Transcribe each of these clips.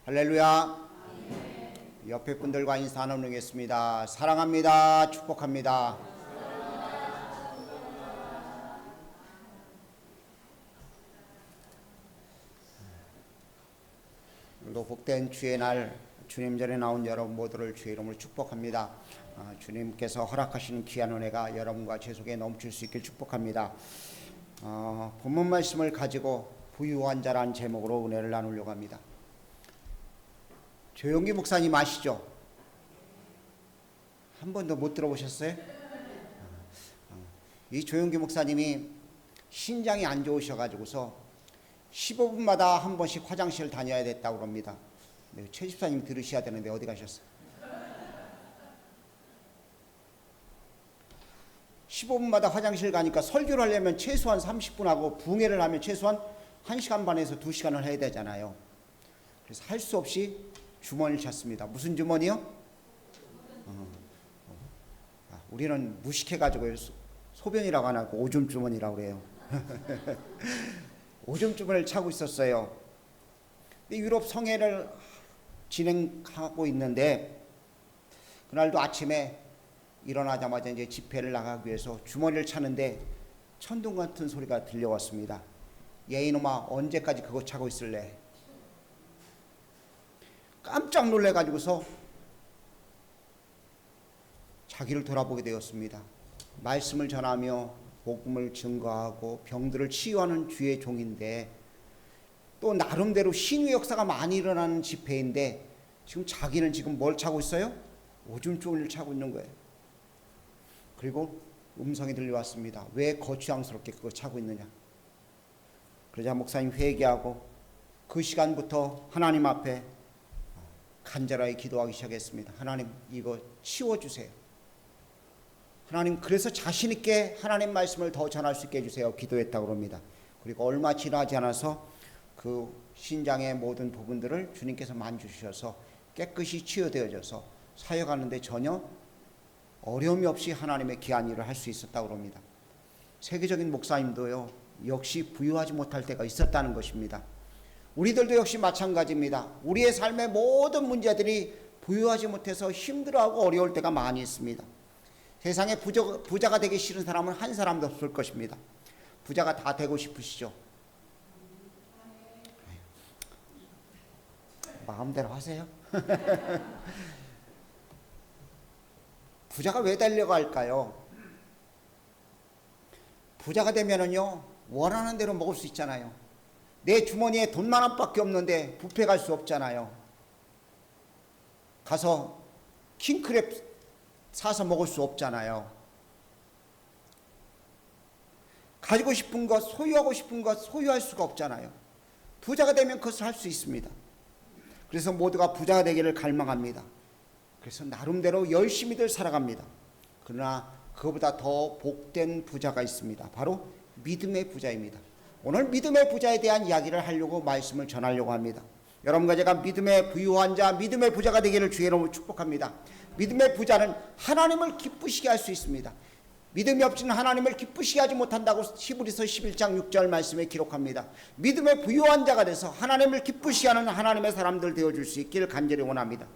할렐루야. 옆에 분들과 인사 나누겠습니다. 사랑합니다. 축복합니다. 오늘도 복된 주의 날 주님 전에 나온 여러분 모두를 주의 이름으로 축복합니다. 주님께서 허락하시는 귀한 은혜가 여러분과 제 속에 넘칠 수 있길 축복합니다. 본문 말씀을 가지고 부유한 자라는 제목으로 은혜를 나누려고 합니다. 조용기 목사님 아시죠? 한 번도 못 들어보셨어요? 이 조용기 목사님이 신장이 안 좋으셔가지고서 15분마다 한 번씩 화장실 다녀야 됐다고 합니다. 최 집사님 들으셔야 되는데 어디 가셨어요? 15분마다 화장실 가니까 설교를 하려면 최소한 30분 하고 붕해를 하면 최소한 1시간 반에서 2시간을 해야 되잖아요. 그래서 할 수 없이 주머니를 찾습니다. 무슨 주머니요? 우리는 무식해가지고 소변이라고 안 하고 오줌 주머니라고 그래요. 오줌 주머니를 차고 있었어요. 유럽 성회를 진행하고 있는데 그날도 아침에 일어나자마자 이제 집회를 나가기 위해서 주머니를 차는데 천둥 같은 소리가 들려왔습니다. 얘 이놈아 언제까지 그거 차고 있을래? 깜짝 놀래가지고서 자기를 돌아보게 되었습니다. 말씀을 전하며 복음을 증거하고 병들을 치유하는 주의 종인데 또 나름대로 신의 역사가 많이 일어나는 집회인데 지금 자기는 지금 뭘 차고 있어요? 오줌 주머니를 차고 있는 거예요. 그리고 음성이 들려왔습니다. 왜 거추장스럽게 그거 차고 있느냐? 그러자 목사님 회개하고 그 시간부터 하나님 앞에 간절하게 기도하기 시작했습니다. 하나님 이거 치워주세요. 하나님 그래서 자신 있게 하나님 말씀을 더 전할 수 있게 해주세요. 기도했다고 합니다. 그리고 얼마 지나지 않아서 그 신장의 모든 부분들을 주님께서 만져주셔서 깨끗이 치유되어져서 사역하는데 전혀 어려움이 없이 하나님의 귀한 일을 할 수 있었다고 합니다. 세계적인 목사님도요 역시 부유하지 못할 때가 있었다는 것입니다. 우리들도 역시 마찬가지입니다. 우리의 삶의 모든 문제들이 부유하지 못해서 힘들어하고 어려울 때가 많이 있습니다. 세상에 부자가 되기 싫은 사람은 한 사람도 없을 것입니다. 부자가 다 되고 싶으시죠? 마음대로 하세요. 부자가 왜 되려고 할까요? 부자가 되면은요 원하는 대로 먹을 수 있잖아요. 내 주머니에 돈 10,000원밖에 없는데 뷔페 갈 수 없잖아요. 가서 킹크랩 사서 먹을 수 없잖아요. 가지고 싶은 것, 소유하고 싶은 것 소유할 수가 없잖아요. 부자가 되면 그것을 할 수 있습니다. 그래서 모두가 부자가 되기를 갈망합니다. 그래서 나름대로 열심히들 살아갑니다. 그러나 그보다 더 복된 부자가 있습니다. 바로 믿음의 부자입니다. 오늘 믿음의 부자에 대한 이야기를 하려고 말씀을 전하려고 합니다. 여러분과 제가 믿음의 부유한 자, 믿음의 부자가 되기를 주의 이름으로 축복합니다. 믿음의 부자는 하나님을 기쁘시게 할 수 있습니다. 믿음이 없이는 하나님을 기쁘시게 하지 못한다고 히브리서 11장 6절 말씀에 기록합니다. 믿음의 부유한 자가 돼서 하나님을 기쁘시게 하는 하나님의 사람들 되어줄 수 있기를 간절히 원합니다.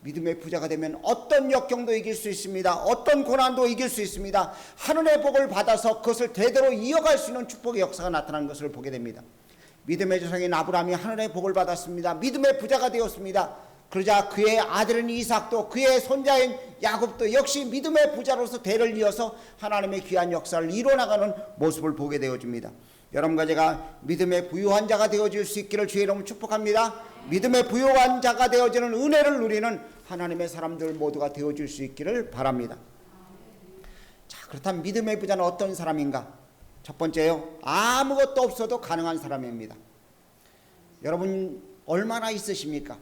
믿음의 부자가 되면 어떤 역경도 이길 수 있습니다. 어떤 고난도 이길 수 있습니다. 하늘의 복을 받아서 그것을 대대로 이어갈 수 있는 축복의 역사가 나타나는 것을 보게 됩니다. 믿음의 조상인 아브라함이 하늘의 복을 받았습니다. 믿음의 부자가 되었습니다. 그러자 그의 아들인 이삭도 그의 손자인 야곱도 역시 믿음의 부자로서 대를 이어서 하나님의 귀한 역사를 이뤄나가는 모습을 보게 되어집니다. 여러분과 제가 믿음의 부유한 자가 되어질 수 있기를 주의 이름으로 축복합니다. 믿음의 부유한 자가 되어지는 은혜를 누리는 하나님의 사람들 모두가 되어질 수 있기를 바랍니다. 자, 그렇다면 믿음의 부자는 어떤 사람인가? 첫 번째요, 아무것도 없어도 가능한 사람입니다. 여러분 얼마나 있으십니까?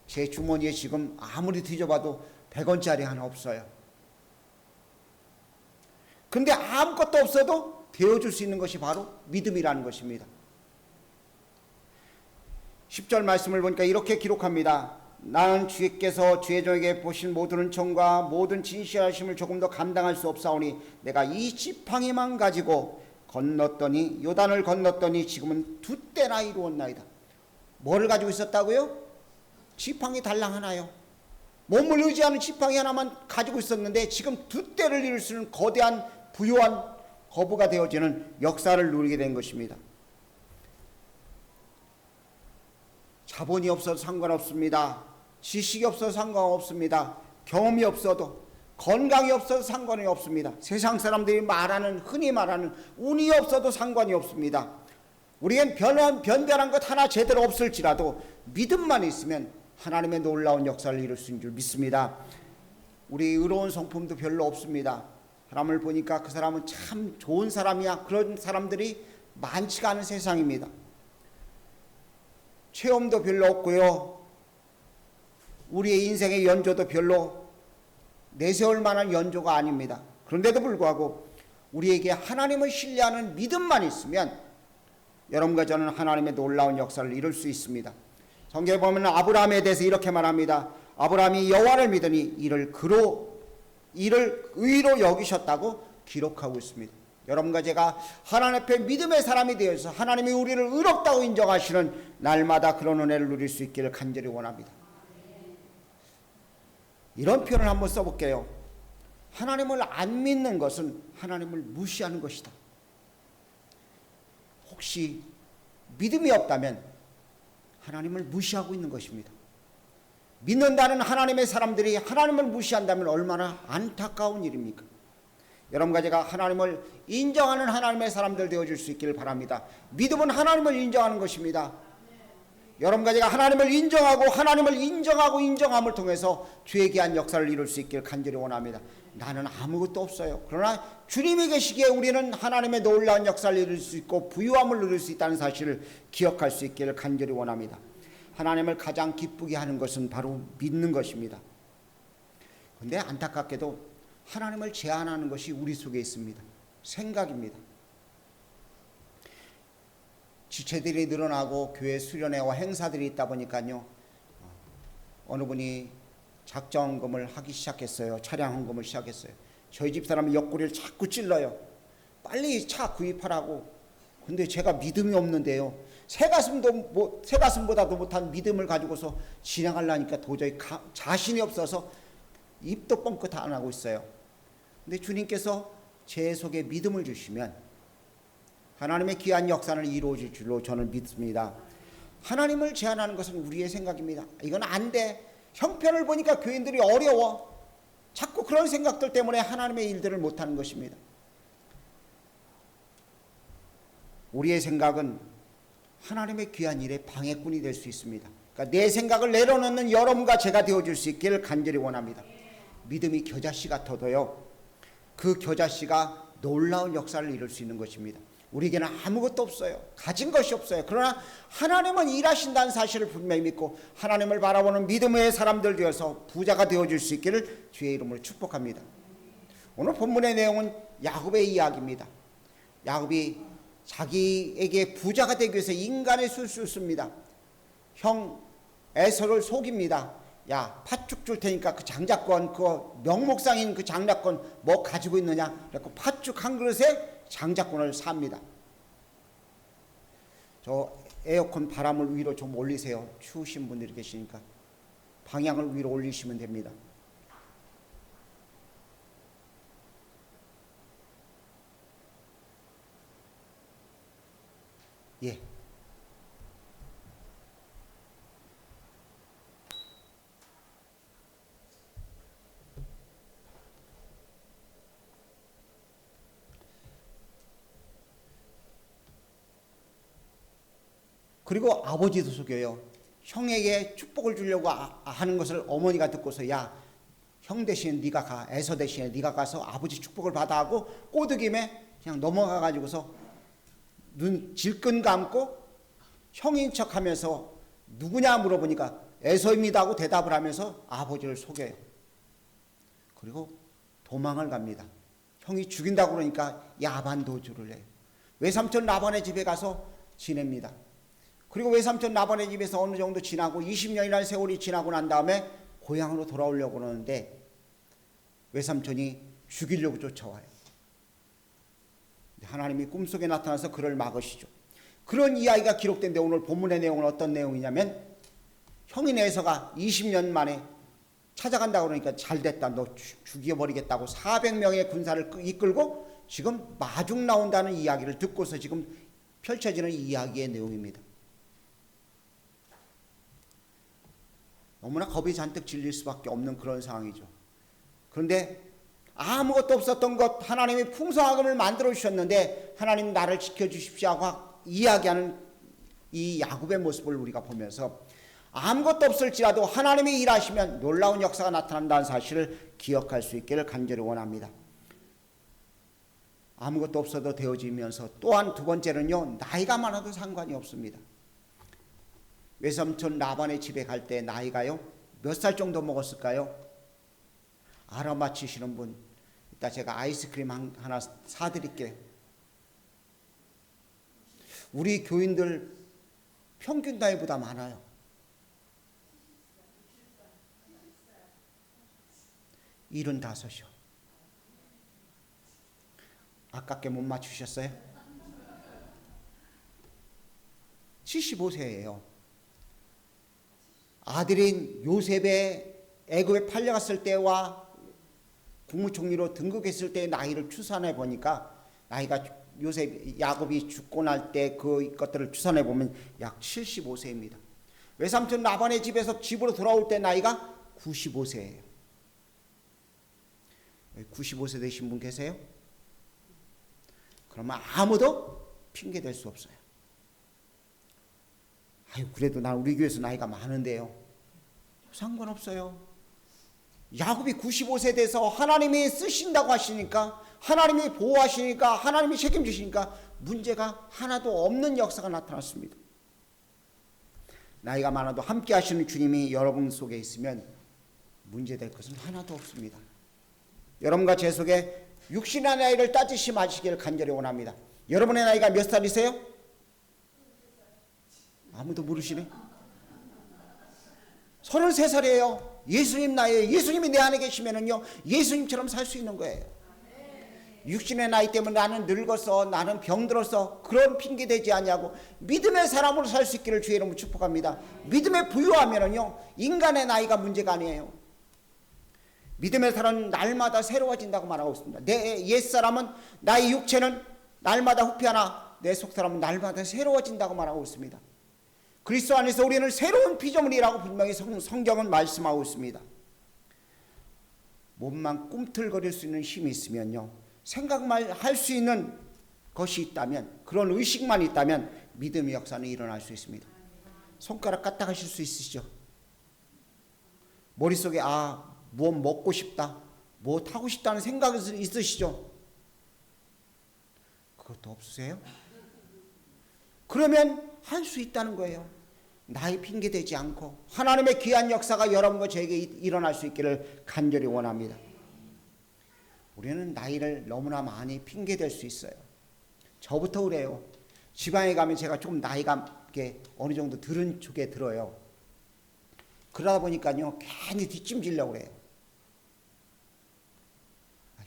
제 주머니에 지금 아무리 뒤져봐도 100원짜리 하나 없어요. 근데 아무것도 없어도 되어줄 수 있는 것이 바로 믿음이라는 것입니다. 10절 말씀을 보니까 이렇게 기록합니다. 나는 주께서 주의 종에게 보신 모든 은총과 모든 진실하심을 조금 더 감당할 수 없사오니 내가 이 지팡이만 가지고 건넜더니 요단을 건넜더니 지금은 2때나 이루었나이다. 뭐를 가지고 있었다고요? 지팡이 달랑 하나요. 몸을 의지하는 지팡이 하나만 가지고 있었는데 지금 두 떼를 이룰 수 있는 거대한 부유한 거부가 되어지는 역사를 누리게 된 것입니다. 자본이 없어도 상관없습니다. 지식이 없어도 상관없습니다. 경험이 없어도, 건강이 없어도 상관이 없습니다. 세상 사람들이 흔히 말하는 운이 없어도 상관이 없습니다. 우리엔 변변한 것 하나 제대로 없을지라도 믿음만 있으면 하나님의 놀라운 역사를 이룰 수 있는 줄 믿습니다. 우리 의로운 성품도 별로 없습니다. 사람을 보니까 그 사람은 참 좋은 사람이야. 그런 사람들이 많지가 않은 세상입니다. 체험도 별로 없고요. 우리의 인생의 연조도 별로 내세울 만한 연조가 아닙니다. 그런데도 불구하고 우리에게 하나님을 신뢰하는 믿음만 있으면 여러분과 저는 하나님의 놀라운 역사를 이룰 수 있습니다. 성경에 보면 아브라함에 대해서 이렇게 말합니다. 아브라함이 여호와를 믿으니 이를 의로 여기셨다고 기록하고 있습니다. 여러분과 제가 하나님 앞에 믿음의 사람이 되어서 하나님이 우리를 의롭다고 인정하시는 날마다 그런 은혜를 누릴 수 있기를 간절히 원합니다. 이런 표현을 한번 써볼게요. 하나님을 안 믿는 것은 하나님을 무시하는 것이다. 혹시 믿음이 없다면 하나님을 무시하고 있는 것입니다. 믿는다는 하나님의 사람들이 하나님을 무시한다면 얼마나 안타까운 일입니까? 여러분과 제가 하나님을 인정하는 하나님의 사람들 되어줄 수 있기를 바랍니다. 믿음은 하나님을 인정하는 것입니다. 여러분과 제가 하나님을 인정함을 통해서 주의 귀한 역사를 이룰 수 있기를 간절히 원합니다. 나는 아무것도 없어요. 그러나 주님이 계시기에 우리는 하나님의 놀라운 역사를 이룰 수 있고 부유함을 누릴 수 있다는 사실을 기억할 수 있기를 간절히 원합니다. 하나님을 가장 기쁘게 하는 것은 바로 믿는 것입니다. 그런데 안타깝게도 하나님을 제한하는 것이 우리 속에 있습니다. 생각입니다. 지체들이 늘어나고 교회 수련회와 행사들이 있다 보니까요. 어느 분이 작정금을 하기 시작했어요. 차량 헌금을 시작했어요. 저희 집사람이 옆구리를 자꾸 찔러요. 빨리 차 구입하라고. 근데 제가 믿음이 없는데요. 새가슴보다도 못한 믿음을 가지고서 진행하려니까 도저히 자신이 없어서 입도 뻥끗 안 하고 있어요. 근데 주님께서 제 속에 믿음을 주시면 하나님의 귀한 역사를 이루어질 줄로 저는 믿습니다. 하나님을 제한하는 것은 우리의 생각입니다. 이건 안 돼. 형편을 보니까 교인들이 어려워. 자꾸 그런 생각들 때문에 하나님의 일들을 못하는 것입니다. 우리의 생각은 하나님의 귀한 일에 방해꾼이 될 수 있습니다. 그러니까 내 생각을 내려놓는 여러분과 제가 되어줄 수 있기를 간절히 원합니다. 믿음이 겨자씨 같아도요. 그 겨자씨가 놀라운 역사를 이룰 수 있는 것입니다. 우리에게는 아무것도 없어요. 가진 것이 없어요. 그러나 하나님은 일하신다는 사실을 분명히 믿고 하나님을 바라보는 믿음의 사람들 되어서 부자가 되어줄 수 있기를 주의 이름으로 축복합니다. 오늘 본문의 내용은 야곱의 이야기입니다. 야곱이 자기에게 부자가 되기 위해서 인간의 술수를 씁니다. 형 에서를 속입니다. 야, 팥죽 줄 테니까 그 장자권, 그 명목상인 그 장자권 뭐 가지고 있느냐? 그래서 팥죽 한 그릇에 장자권을 삽니다. 저 에어컨 바람을 위로 좀 올리세요. 추우신 분들이 계시니까 방향을 위로 올리시면 됩니다. 예. 그리고 아버지도 속여요. 형에게 축복을 주려고 하는 것을 어머니가 듣고서 야, 형 대신에 네가 가. 에서 대신에 네가 가서 아버지 축복을 받아 하고 꼬드김에 그냥 넘어가 가지고서 눈 질끈 감고 형인 척하면서 누구냐 물어보니까 에서입니다 하고 대답을 하면서 아버지를 속여요. 그리고 도망을 갑니다. 형이 죽인다고 그러니까 야반 도주를 해요. 외삼촌 라반의 집에 가서 지냅니다. 그리고 외삼촌 라반의 집에서 어느 정도 지나고 20년이라는 세월이 지나고 난 다음에 고향으로 돌아오려고 그러는데 외삼촌이 죽이려고 쫓아와요. 하나님이 꿈속에 나타나서 그를 막으시죠. 그런 이야기가 기록된데 오늘 본문의 내용은 어떤 내용이냐면 성인 에서가 20년 만에 찾아간다고 그러니까 잘됐다. 너 죽여버리겠다고 400명의 군사를 이끌고 지금 마중 나온다는 이야기를 듣고서 지금 펼쳐지는 이야기의 내용입니다. 너무나 겁이 잔뜩 질릴 수밖에 없는 그런 상황이죠. 그런데 아무것도 없었던 것 하나님이 풍성하금을 만들어 주셨는데 하나님 나를 지켜주십시오 하고 이야기하는 이 야곱의 모습을 우리가 보면서 아무것도 없을지라도 하나님이 일하시면 놀라운 역사가 나타난다는 사실을 기억할 수 있기를 간절히 원합니다. 아무것도 없어도 되어지면서 또한 두 번째는요, 나이가 많아도 상관이 없습니다. 외삼촌 라반의 집에 갈 때 나이가요 몇 살 정도 먹었을까요? 알아맞히시는 분, 이따 제가 아이스크림 하나 사드릴게요. 우리 교인들 평균 나이보다 많아요. 75이요. 아깝게 못 맞추셨어요? 75세예요. 아들인 요셉의 애굽에 팔려갔을 때와 국무총리로 등극했을 때의 나이를 추산해 보니까 나이가 야곱이 죽고 날 때 그 것들을 추산해 보면 약 75세입니다. 외삼촌 라반의 집에서 집으로 돌아올 때 나이가 95세예요. 95세 되신 분 계세요? 그러면 아무도 핑계 댈 수 없어요. 아유, 그래도 난 우리 교회에서 나이가 많은데요. 상관없어요. 야곱이 95세 돼서 하나님이 쓰신다고 하시니까, 하나님이 보호하시니까, 하나님이 책임지시니까 문제가 하나도 없는 역사가 나타났습니다. 나이가 많아도 함께 하시는 주님이 여러분 속에 있으면 문제될 것은 하나도 없습니다. 여러분과 제 속에 육신의 나이를 따지시 마시기를 간절히 원합니다. 여러분의 나이가 몇 살이세요? 아무도 모르시네. 33살이에요. 예수님 나이에 예수님이 내 안에 계시면은요, 예수님처럼 살 수 있는 거예요. 육신의 나이 때문에 나는 늙어서, 나는 병들어서 그런 핑계 대지 않냐고 믿음의 사람으로 살 수 있기를 주의 이름으로 축복합니다. 믿음에 부유하면은요, 인간의 나이가 문제가 아니에요. 믿음의 사람은 날마다 새로워진다고 말하고 있습니다. 내 옛사람은, 나의 육체는 날마다 후피하나 내 속사람은 날마다 새로워진다고 말하고 있습니다. 그리스도 안에서 우리는 새로운 피조물이라고 분명히 성경은 말씀하고 있습니다. 몸만 꿈틀거릴 수 있는 힘이 있으면요, 생각만 할 수 있는 것이 있다면, 그런 의식만 있다면 믿음의 역사는 일어날 수 있습니다. 손가락 까딱하실 수 있으시죠? 머릿속에 무엇 먹고 싶다, 무엇 하고 싶다는 생각이 있으시죠? 그것도 없으세요? 그러면 할 수 있다는 거예요. 나이 핑계대지 않고 하나님의 귀한 역사가 여러분과 저에게 일어날 수 있기를 간절히 원합니다. 우리는 나이를 너무나 많이 핑계댈 수 있어요. 저부터 그래요. 지방에 가면 제가 조금 나이가 어느 정도 들은 쪽에 들어요. 그러다 보니까요, 괜히 뒷짐지려고 그래요.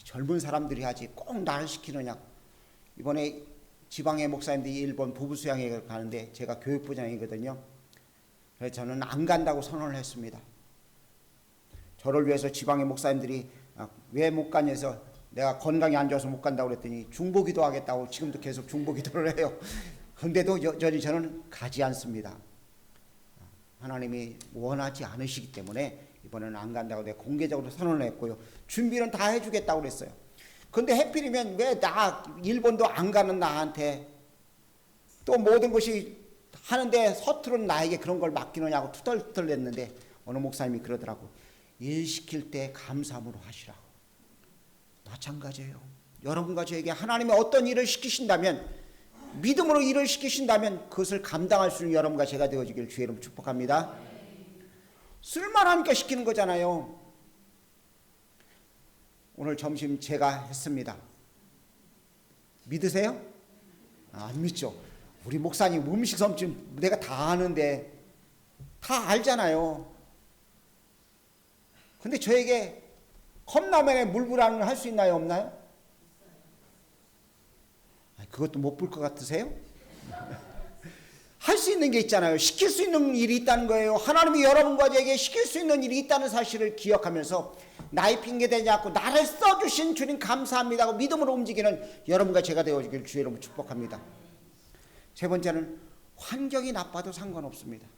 젊은 사람들이 하지 꼭 나를 시키느냐. 이번에 지방의 목사님들이 일본 부부수양회 가는데 제가 교육부장이거든요. 그래서 저는 안 간다고 선언을 했습니다. 저를 위해서 지방의 목사님들이 왜 못 가냐 해서 내가 건강이 안 좋아서 못 간다고 그랬더니 중보기도 하겠다고 지금도 계속 중보기도를 해요. 그런데도 여전히 저는 가지 않습니다. 하나님이 원하지 않으시기 때문에 이번에는 안 간다고 내가 공개적으로 선언을 했고요. 준비는 다 해주겠다고 그랬어요. 근데 해필이면 왜 일본도 안 가는 나한테 또 모든 것이 하는데 서투른 나에게 그런 걸 맡기느냐고 투덜투덜 냈는데 어느 목사님이 그러더라고. 일 시킬 때 감사함으로 하시라고. 마찬가지예요. 여러분과 저에게 하나님이 어떤 일을 시키신다면, 믿음으로 일을 시키신다면 그것을 감당할 수 있는 여러분과 제가 되어지기를 주의 이름으로 축복합니다. 쓸만하니까 시키는 거잖아요. 오늘 점심 제가 했습니다. 믿으세요? 안 믿죠. 우리 목사님 음식 솜씨 내가 다 아는데 다 알잖아요. 근데 저에게 컵라면에 물불안을 할 수 있나요, 없나요? 그것도 못 볼 것 같으세요? 할 수 있는 게 있잖아요. 시킬 수 있는 일이 있다는 거예요. 하나님이 여러분과 저에게 시킬 수 있는 일이 있다는 사실을 기억하면서 나의 핑계 대지 않고 나를 써주신 주님 감사합니다 하고 믿음으로 움직이는 여러분과 제가 되어주길 주의 이름으로 축복합니다. 세 번째는 환경이 나빠도 상관없습니다.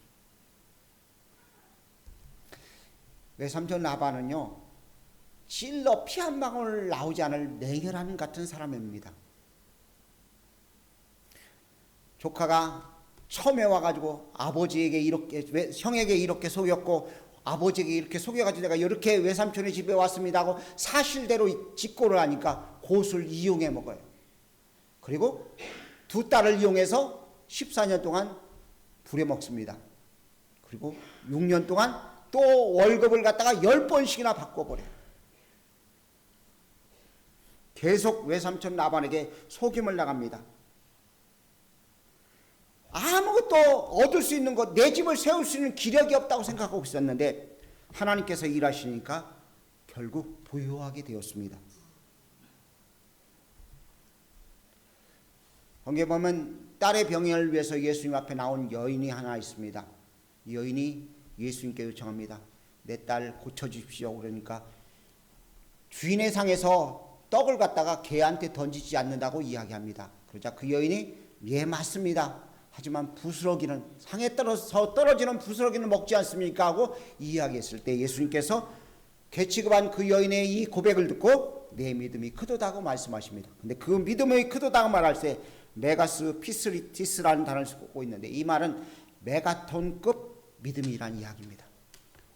외삼촌 라반은요, 찔러 피 한 방울 나오지 않을 맹렬한 같은 사람입니다. 조카가 처음에 와가지고 아버지에게 이렇게, 형에게 이렇게 속였고 아버지에게 이렇게 속여가지고 내가 이렇게 외삼촌의 집에 왔습니다 하고 사실대로 직고를 하니까 그것을 이용해 먹어요. 그리고 두 딸을 이용해서 14년 동안 부려먹습니다. 그리고 6년 동안 또 월급을 갖다가 10번씩이나 바꿔버려요. 계속 외삼촌 라반에게 속임을 나갑니다. 아무것도 얻을 수 있는 것, 내 집을 세울 수 있는 기력이 없다고 생각하고 있었는데 하나님께서 일하시니까 결국 부유하게 되었습니다. 거기에 보면 딸의 병을 위해서 예수님 앞에 나온 여인이 하나 있습니다. 이 여인이 예수님께 요청합니다. 내 딸 고쳐주십시오. 그러니까 주인의 상에서 떡을 갖다가 개한테 던지지 않는다고 이야기합니다. 그러자 그 여인이 예 맞습니다. 하지만 부스러기는 상에 떨어지는 부스러기는 먹지 않습니까? 하고 이야기했을 때 예수님께서 개취급한 그 여인의 이 고백을 듣고 내 믿음이 크도다고 말씀하십니다. 근데 그 믿음이 크도다고 말할 때 메가스 피스리티스라는 단어를 쓰고 있는데 이 말은 메가톤급 믿음이란 이야기입니다.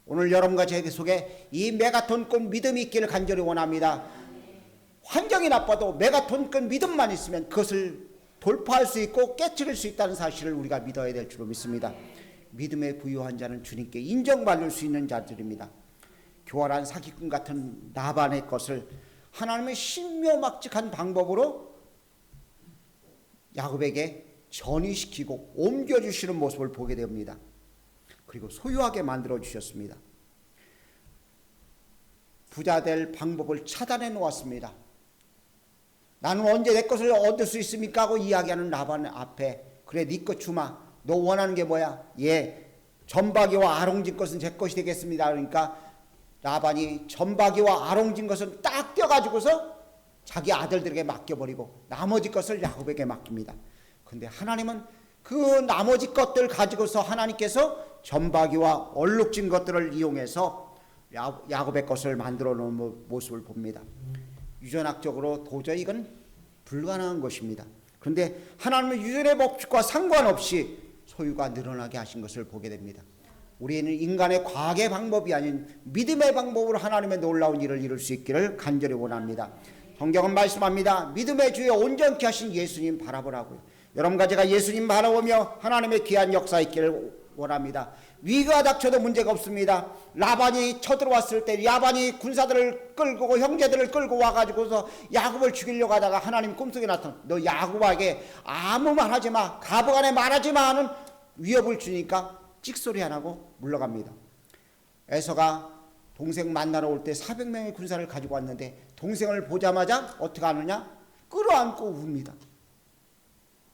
오늘 여러분과 제 속에 이 메가톤급 믿음이 있기를 간절히 원합니다. 환경이 나빠도 메가톤급 믿음만 있으면 그것을 돌파할 수 있고 깨트릴 수 있다는 사실을 우리가 믿어야 될 줄로 믿습니다. 믿음에 부유한 자는 주님께 인정받을 수 있는 자들입니다. 교활한 사기꾼 같은 나반의 것을 하나님의 신묘막직한 방법으로 야곱에게 전이시키고 옮겨주시는 모습을 보게 됩니다. 그리고 소유하게 만들어 주셨습니다. 부자 될 방법을 차단해 놓았습니다. 나는 언제 내 것을 얻을 수 있습니까? 하고 이야기하는 라반 앞에 그래 네 것 주마. 너 원하는 게 뭐야? 예, 전박이와 아롱진 것은 제 것이 되겠습니다. 그러니까 라반이 전박이와 아롱진 것은 딱 떼어가지고서 자기 아들들에게 맡겨버리고 나머지 것을 야곱에게 맡깁니다. 근데 하나님은 그 나머지 것들 가지고서 하나님께서 전박이와 얼룩진 것들을 이용해서 야곱의 것을 만들어 놓은 모습을 봅니다. 유전학적으로 도저히 이건 불가능한 것입니다. 그런데 하나님은 유전의 법칙과 상관없이 소유가 늘어나게 하신 것을 보게 됩니다. 우리는 인간의 과학의 방법이 아닌 믿음의 방법으로 하나님의 놀라운 일을 이룰 수 있기를 간절히 원합니다. 성경은 말씀합니다. 믿음의 주에 온전케 하신 예수님 바라보라고요. 여러분과 제가 예수님 바라보며 하나님의 귀한 역사 있기를 원합니다. 위기가 닥쳐도 문제가 없습니다. 라반이 쳐들어왔을 때 라반이 군사들을 끌고 형제들을 끌고 와가지고서 야곱을 죽이려고 하다가 하나님 꿈속에 나타나 너 야곱에게 아무 말 하지 마, 가부간에 말하지 마 하는 위협을 주니까 찍소리 안 하고 물러갑니다. 에서가 동생 만나러 올 때 400명의 군사를 가지고 왔는데 동생을 보자마자 어떻게 하느냐? 끌어안고 웁니다.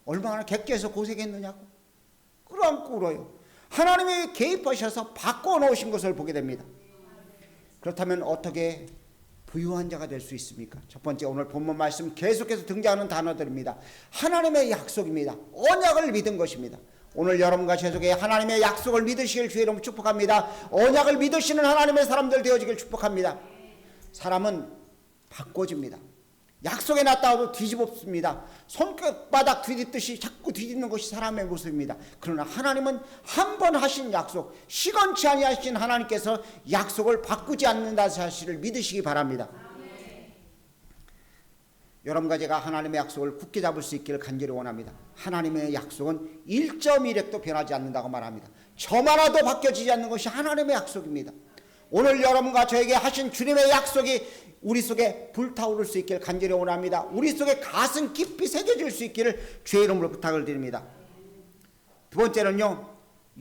얼마나 객기해서 고생했느냐고 끌어안고 울어요. 하나님이 개입하셔서 바꿔놓으신 것을 보게 됩니다. 그렇다면 어떻게 부유한 자가 될 수 있습니까? 첫 번째 오늘 본문 말씀 계속해서 등장하는 단어들입니다. 하나님의 약속입니다. 언약을 믿은 것입니다. 오늘 여러분과 제 속에 하나님의 약속을 믿으시길 주의 이름으로 축복합니다. 언약을 믿으시는 하나님의 사람들 되어지길 축복합니다. 사람은 바꿔집니다. 약속에 났다고 뒤집었습니다. 손바닥 뒤집듯이 자꾸 뒤집는 것이 사람의 모습입니다. 그러나 하나님은 한 번 하신 약속, 시건치 아니하신 하나님께서 약속을 바꾸지 않는다는 사실을 믿으시기 바랍니다. 여러분과 제가 하나님의 약속을 굳게 잡을 수 있기를 간절히 원합니다. 하나님의 약속은 1.1획도 변하지 않는다고 말합니다. 점 하나도 바뀌어지지 않는 것이 하나님의 약속입니다. 오늘 여러분과 저에게 하신 주님의 약속이 우리 속에 불타오를 수 있기를 간절히 원합니다. 우리 속에 가슴 깊이 새겨질 수 있기를 주의 이름으로 부탁을 드립니다. 두 번째는요,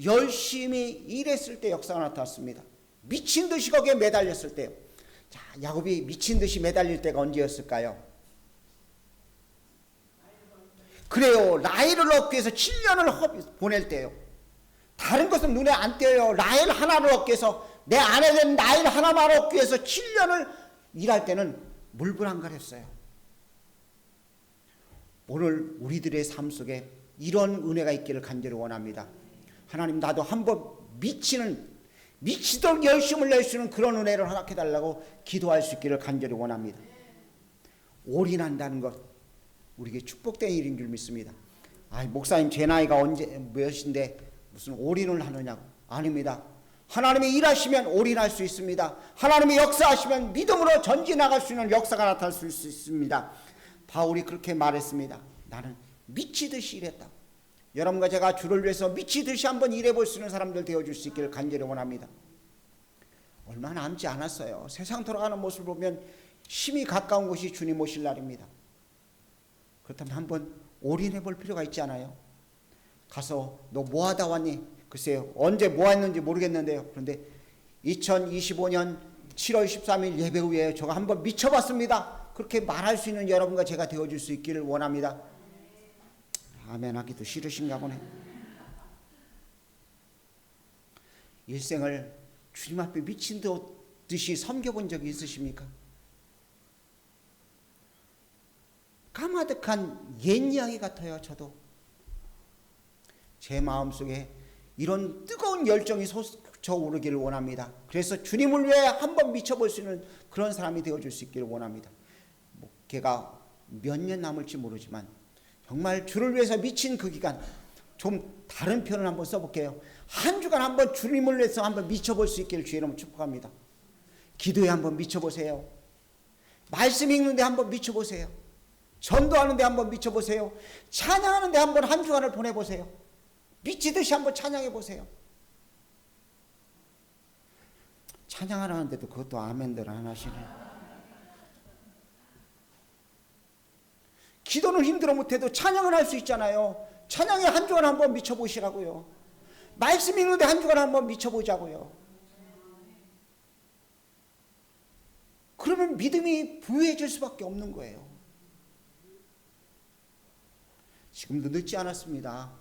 열심히 일했을 때 역사가 나타났습니다. 미친 듯이 거기에 매달렸을 때요. 자, 야곱이 미친 듯이 매달릴 때가 언제였을까요? 그래요. 라헬을 얻기 위해서 7년을 보낼 때요. 다른 것은 눈에 안 띄어요. 라헬 하나를 얻기 위해서, 내 아내 된 라헬 하나만 얻기 위해서 7년을 일할 때는 물불 안 가렸어요. 오늘 우리들의 삶 속에 이런 은혜가 있기를 간절히 원합니다. 하나님, 나도 한번 미치도록 열심을 낼 수 있는 그런 은혜를 허락해달라고 기도할 수 있기를 간절히 원합니다. 올인한다는 것, 우리에게 축복된 일인 줄 믿습니다. 목사님, 제 나이가 몇인데 무슨 올인을 하느냐고. 아닙니다. 하나님이 일하시면 올인할 수 있습니다. 하나님이 역사하시면 믿음으로 전진해 나갈 수 있는 역사가 나타날 수 있습니다. 바울이 그렇게 말했습니다. 나는 미치듯이 일했다. 여러분과 제가 주를 위해서 미치듯이 한번 일해볼 수 있는 사람들 되어줄 수 있기를 간절히 원합니다. 얼마 남지 않았어요. 세상 돌아가는 모습을 보면 심히 가까운 곳이 주님 오실 날입니다. 그렇다면 한번 올인해 볼 필요가 있지 않아요? 가서 너 뭐 하다 왔니? 글쎄요, 언제 뭐 했는지 모르겠는데요. 그런데 2025년 7월 13일 예배 후에 제가 한번 미쳐봤습니다. 그렇게 말할 수 있는 여러분과 제가 되어줄 수 있기를 원합니다. 아멘 하기도 싫으신가 보네. 일생을 주님 앞에 미친 듯이 섬겨본 적이 있으십니까? 까마득한 옛 이야기 같아요. 저도 제 마음속에 이런 뜨거운 열정이 솟아오르기를 원합니다. 그래서 주님을 위해 한번 미쳐볼 수 있는 그런 사람이 되어줄 수 있기를 원합니다. 걔가 몇 년 남을지 모르지만 정말 주를 위해서 미친 그 기간, 좀 다른 표현을 한번 써볼게요. 한 주간 한번 주님을 위해서 한번 미쳐볼 수 있기를 주의 이름으로 축복합니다. 기도에 한번 미쳐보세요. 말씀 읽는데 한번 미쳐보세요. 전도하는데 한번 미쳐보세요. 찬양하는데 한번 한 주간을 보내보세요. 미치듯이 한번 찬양해보세요. 찬양하는데도 그것도 아멘들 안 하시네. 기도는 힘들어 못해도 찬양을 할 수 있잖아요. 찬양에 한 주간 한번 미쳐보시라고요. 말씀 읽는데 한 주간 한번 미쳐보자고요. 그러면 믿음이 부유해질 수밖에 없는 거예요. 지금도 늦지 않았습니다.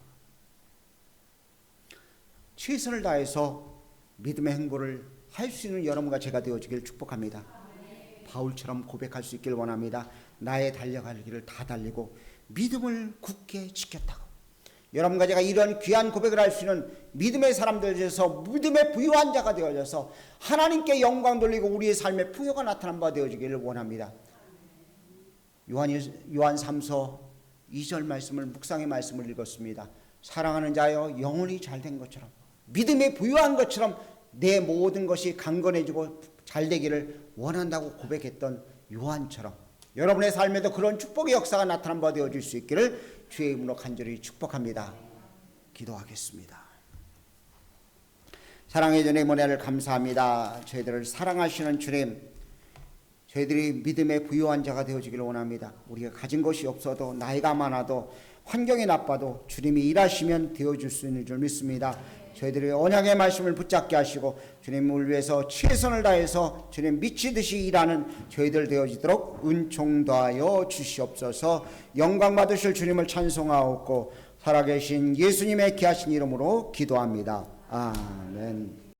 최선을 다해서 믿음의 행보를 할 수 있는 여러분과 제가 되어주길 축복합니다. 바울처럼 고백할 수 있길 원합니다. 나의 달려갈 길을 다 달리고 믿음을 굳게 지켰다고. 여러분과 제가 이런 귀한 고백을 할 수 있는 믿음의 사람들 되어서 믿음의 부유한 자가 되어져서 하나님께 영광 돌리고 우리의 삶에 풍요가 나타난 바 되어지기를 원합니다. 요한 3서 2절 말씀을, 묵상의 말씀을 읽었습니다. 사랑하는 자여, 영혼이 잘된 것처럼, 믿음에 부유한 것처럼 내 모든 것이 강건해지고 잘되기를 원한다고 고백했던 요한처럼 여러분의 삶에도 그런 축복의 역사가 나타난 바 되어질 수 있기를 주의 이름으로 간절히 축복합니다. 기도하겠습니다. 사랑의 전의 은혜를 감사합니다. 저희들을 사랑하시는 주님, 저희들이 믿음의 부유한 자가 되어지기를 원합니다. 우리가 가진 것이 없어도, 나이가 많아도, 환경이 나빠도 주님이 일하시면 되어줄 수 있는 줄 믿습니다. 저희들이 언약의 말씀을 붙잡게 하시고 주님을 위해서 최선을 다해서 주님 미치듯이 일하는 저희들 되어지도록 은총 더하여 주시옵소서. 영광 받으실 주님을 찬송하옵고 살아계신 예수님의 귀하신 이름으로 기도합니다. 아멘.